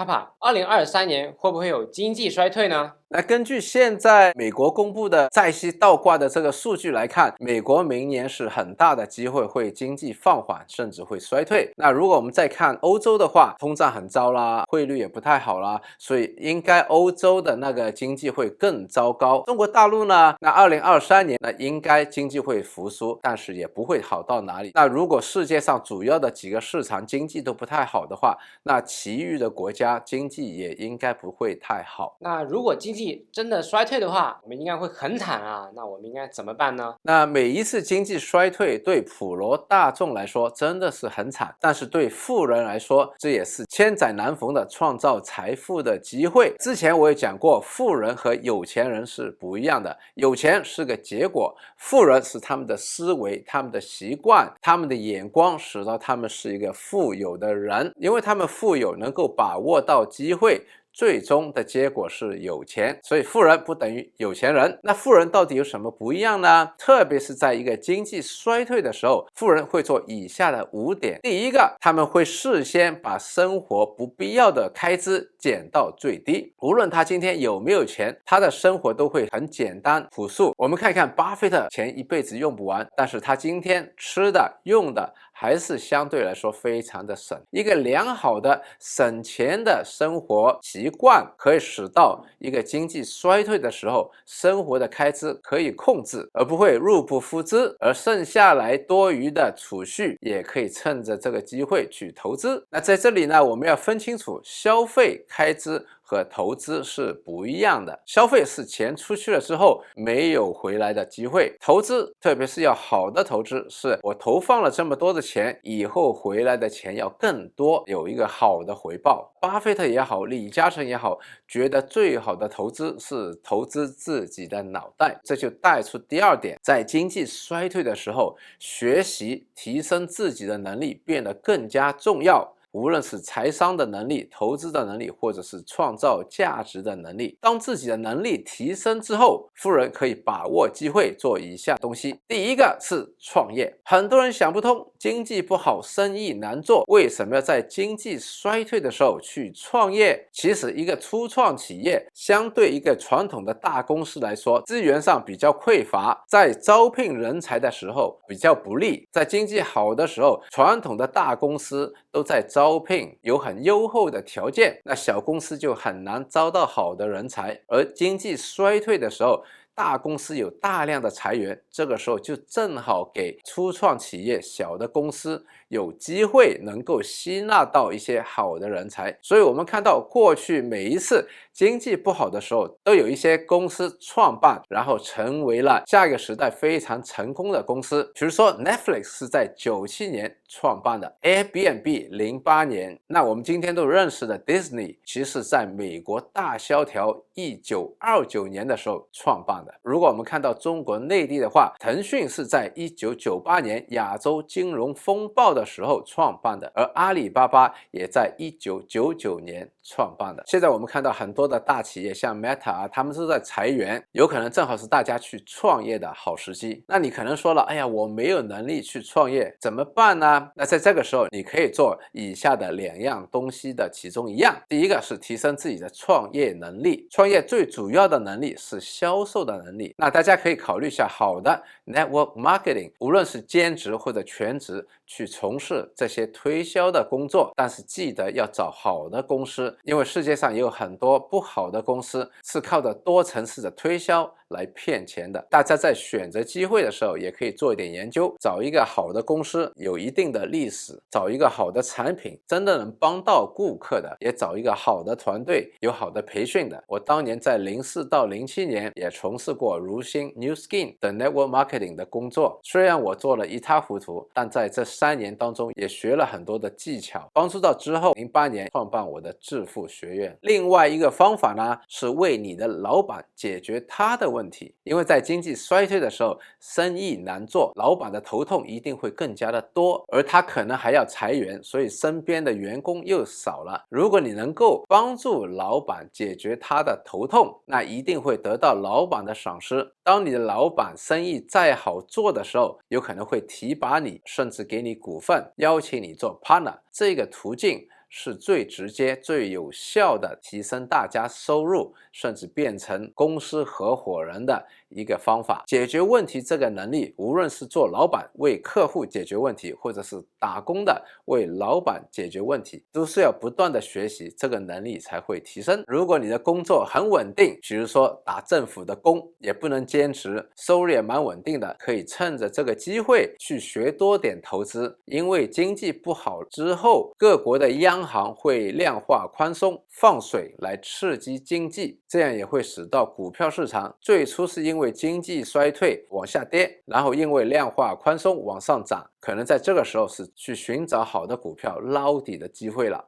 爸爸，2023年会不会有经济衰退呢？那根据现在美国公布的债息倒挂的这个数据来看，美国明年是很大的机会会经济放缓，甚至会衰退。那如果我们再看欧洲的话，通胀很糟啦，汇率也不太好啦，所以应该欧洲的那个经济会更糟糕。中国大陆呢，那2023年那应该经济会复苏，但是也不会好到哪里。那如果世界上主要的几个市场经济都不太好的话，那其余的国家经济也应该不会太好。那如果经济真的衰退的话，我们应该会很惨啊。那我们应该怎么办呢？那每一次经济衰退对普罗大众来说真的是很惨，但是对富人来说，这也是千载难逢的创造财富的机会。之前我也讲过，富人和有钱人是不一样的，有钱是个结果，富人是他们的思维、他们的习惯、他们的眼光，使到他们是一个富有的人，因为他们富有，能够把握到机会。最终的结果是有钱，所以富人不等于有钱人。那富人到底有什么不一样呢？特别是在一个经济衰退的时候，富人会做以下的5点。第一个，他们会事先把生活不必要的开支减到最低，无论他今天有没有钱，他的生活都会很简单朴素。我们看看巴菲特，钱一辈子用不完，但是他今天吃的用的还是相对来说非常的省。一个良好的省钱的生活习惯可以使到一个经济衰退的时候，生活的开支可以控制，而不会入不敷支，而剩下来多余的储蓄也可以趁着这个机会去投资。那在这里呢，我们要分清楚消费开支和投资是不一样的。消费是钱出去了之后没有回来的机会，投资特别是要好的投资，是我投放了这么多的钱，以后回来的钱要更多，有一个好的回报。巴菲特也好，李嘉诚也好，觉得最好的投资是投资自己的脑袋。这就带出第2点，在经济衰退的时候，学习提升自己的能力变得更加重要。无论是财商的能力、投资的能力，或者是创造价值的能力，当自己的能力提升之后，富人可以把握机会做以下东西。第一个是创业。很多人想不通，经济不好，生意难做，为什么要在经济衰退的时候去创业？其实一个初创企业相对一个传统的大公司来说，资源上比较匮乏，在招聘人才的时候比较不利。在经济好的时候，传统的大公司都在招聘，有很优厚的条件，那小公司就很难招到好的人才。而经济衰退的时候，大公司有大量的裁员，这个时候就正好给初创企业、小的公司有机会能够吸纳到一些好的人才。所以我们看到过去每一次经济不好的时候，都有一些公司创办，然后成为了下一个时代非常成功的公司。比如说 Netflix 是在97年创办的， Airbnb 08年，那我们今天都认识的 Disney 其实在美国大萧条1929年的时候创办的。如果我们看到中国内地的话，腾讯是在1998年亚洲金融风暴的时候创办的，而阿里巴巴也在1999年创办的。现在我们看到很多的大企业像 Meta 啊，他们都在裁员，有可能正好是大家去创业的好时机。那你可能说了，哎呀，我没有能力去创业，怎么办呢？那在这个时候，你可以做以下的2样东西的其中一样。第一个是提升自己的创业能力，创业最主要的能力是销售的能力。那大家可以考虑一下好的 network marketing， 无论是兼职或者全职去从事这些推销的工作，但是记得要找好的公司，因为世界上也有很多不好的公司是靠着多层次的推销来骗钱的。大家在选择机会的时候也可以做一点研究，找一个好的公司，有一定的历史，找一个好的产品，真的能帮到顾客的，也找一个好的团队，有好的培训的。我当年在04到07年也从事过如新 New Skin 的 network marketing 的工作，虽然我做了一塌糊涂，但在这3年当中也学了很多的技巧，帮助到之后08年创办我的致富学院。另外一个方法呢，是为你的老板解决他的问题，因为在经济衰退的时候，生意难做，老板的头痛一定会更加的多，而他可能还要裁员，所以身边的员工又少了。如果你能够帮助老板解决他的头痛，那一定会得到老板的赏识。当你的老板生意再好做的时候，有可能会提拔你，甚至给你股份，邀请你做 partner。这个途径是最直接、最有效的提升大家收入，甚至变成公司合伙人的一个方法。解决问题这个能力，无论是做老板为客户解决问题，或者是打工的为老板解决问题，都是要不断的学习，这个能力才会提升。如果你的工作很稳定，比如说打政府的工，也不能坚持，收入也蛮稳定的，可以趁着这个机会去学多点投资。因为经济不好之后，各国的央行会量化宽松放水来刺激经济，这样也会使到股票市场最初是因为经济衰退往下跌，然后因为量化宽松往上涨，可能在这个时候是去寻找好的股票捞底的机会了。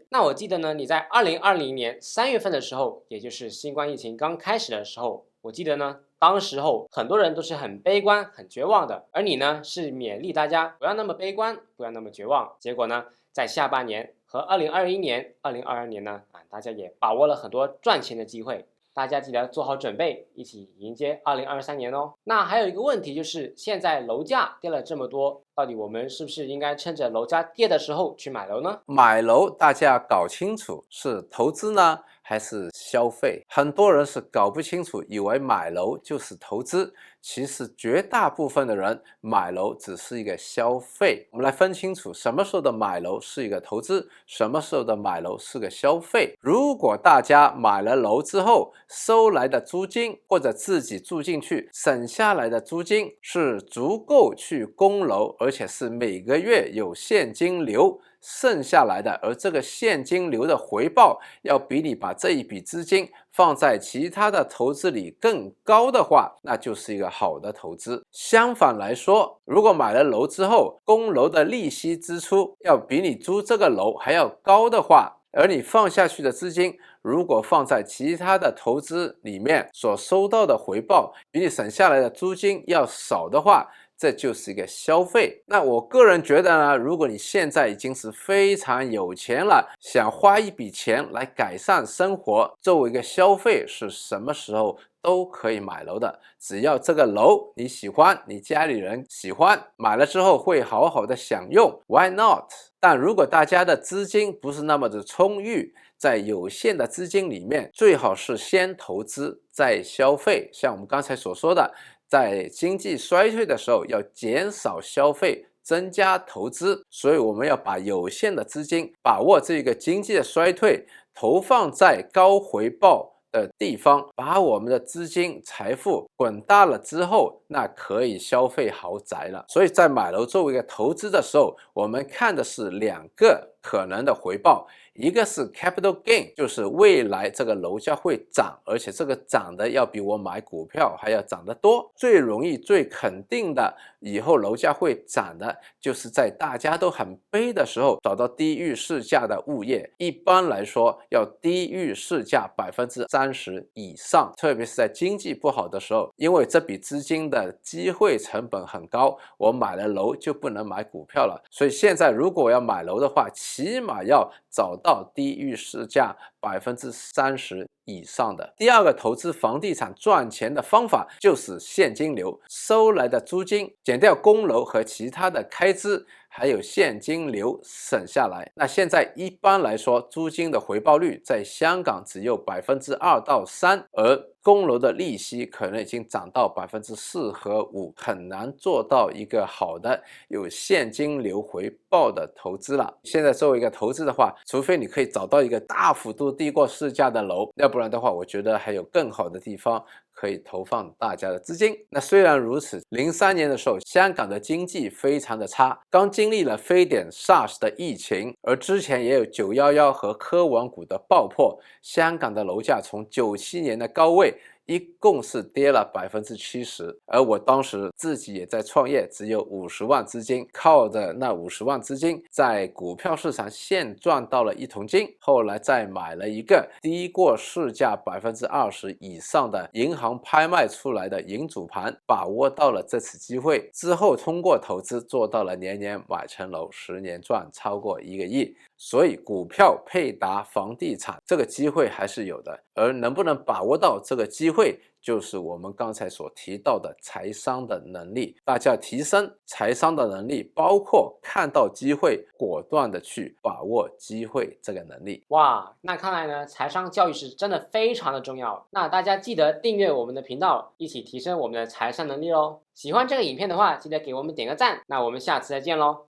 那我记得呢，你在2020年3月份的时候，也就是新冠疫情刚开始的时候，我记得呢，当时候很多人都是很悲观、很绝望的，而你呢是勉励大家不要那么悲观，不要那么绝望。结果呢，在下半年和2021年、2022年呢，大家也把握了很多赚钱的机会。大家记得做好准备，一起迎接2023年哦。那还有一个问题就是，现在楼价跌了这么多，到底我们是不是应该趁着楼价跌的时候去买楼呢？买楼大家要搞清楚是投资呢还是消费，很多人是搞不清楚，以为买楼就是投资，其实绝大部分的人买楼只是一个消费。我们来分清楚什么时候的买楼是一个投资，什么时候的买楼是个消费。如果大家买了楼之后收来的租金，或者自己住进去省下来的租金是足够去供楼，而且是每个月有现金流剩下来的，而这个现金流的回报要比你把这一笔资金放在其他的投资里更高的话，那就是一个好的投资。相反来说，如果买了楼之后供楼的利息支出要比你租这个楼还要高的话，而你放下去的资金如果放在其他的投资里面所收到的回报比你省下来的租金要少的话，这就是一个消费。那我个人觉得呢，如果你现在已经是非常有钱了，想花一笔钱来改善生活，作为一个消费，是什么时候都可以买楼的。只要这个楼你喜欢，你家里人喜欢，买了之后会好好的享用 ，Why not？ 但如果大家的资金不是那么的充裕，在有限的资金里面，最好是先投资再消费。像我们刚才所说的，在经济衰退的时候要减少消费，增加投资，所以我们要把有限的资金把握这个经济的衰退，投放在高回报的地方，把我们的资金财富滚大了之后，那可以消费豪宅了。所以在买楼作为一个投资的时候，我们看的是两个可能的回报，一个是 capital gain， 就是未来这个楼价会涨，而且这个涨的要比我买股票还要涨得多。最容易最肯定的以后楼价会涨的，就是在大家都很悲的时候找到低于市价的物业，一般来说要低于市价30%以上，特别是在经济不好的时候，因为这笔资金的机会成本很高，我买了楼就不能买股票了。所以现在如果要买楼的话，起码要找到低于市价30%以上的。第二个投资房地产赚钱的方法就是现金流，收来的租金减掉供楼和其他的开支，还有现金流省下来。那现在一般来说，租金的回报率在香港只有2%到3%，而供楼的利息可能已经涨到4%和5%，很难做到一个好的有现金流回报的投资了。现在作为一个投资的话，除非你可以找到一个大幅度低过市价的楼，要不然的话，我觉得还有更好的地方可以投放大家的资金。那虽然如此，03年的时候，香港的经济非常的差，刚经历了非典 SARS 的疫情，而之前也有911和科网股的爆破，香港的楼价从97年的高位一共是跌了70%，而我当时自己也在创业，只有50万资金，靠着那50万资金在股票市场现赚到了1桶金，后来再买了一个低过市价20%以上的银行拍卖出来的银主盘，把握到了这次机会，之后通过投资做到了年年买层楼，10年赚超过1个亿。所以股票配搭房地产这个机会还是有的，而能不能把握到这个机会会，就是我们刚才所提到的财商的能力。大家提升财商的能力，包括看到机会，果断的去把握机会这个能力。哇，那看来呢，财商教育是真的非常的重要。那大家记得订阅我们的频道，一起提升我们的财商能力哦。喜欢这个影片的话，记得给我们点个赞。那我们下次再见喽。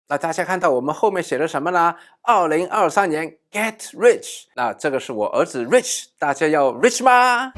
那大家看到我们后面写的什么呢？2023年 Get Rich， 那这个是我儿子 Rich， 大家要 Rich 吗？